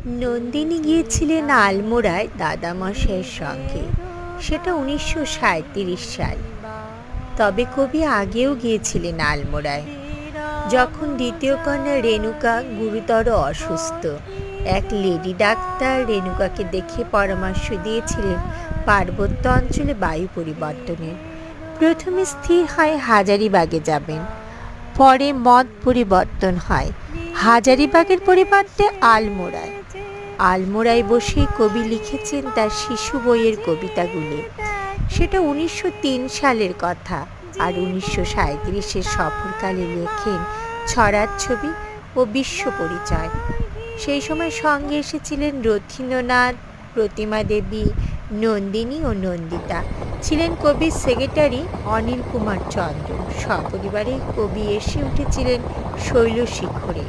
নন্দিনী গিয়েছিলেন আলমোড়ায় দাদামশাইয়ের সঙ্গে। সেটা 1937 সাল। তবে কবি আগেও গিয়েছিলেন আলমোড়ায়, যখন দ্বিতীয় কন্যা রেণুকা গুরুতর অসুস্থ। এক লেডি ডাক্তার রেণুকাকে দেখে পরামর্শ দিয়েছিলেন পার্বত্য অঞ্চলে বায়ু পরিবর্তনের। প্রথমে স্থির হয় হাজারিবাগে যাবেন, পরে মত পরিবর্তন হয় হাজারিবাগের পরিবর্তে আলমোড়ায়। আলমোড়ায় বসেই কবি লিখেছেন তার শিশু বইয়ের কবিতাগুলি। সেটা 1903 সালের কথা। আর 1937 সফরকালে লেখেন ছড়ার ছবি ও বিশ্ব পরিচয়। সেই সময় সঙ্গে এসেছিলেন রথীন্দ্রনাথ, প্রতিমা দেবী, নন্দিনী ও নন্দিতা। ছিলেন কবির সেক্রেটারি অনিল কুমার চন্দ্র। সপরিবারে কবি এসে উঠেছিলেন শৈলশিখরে।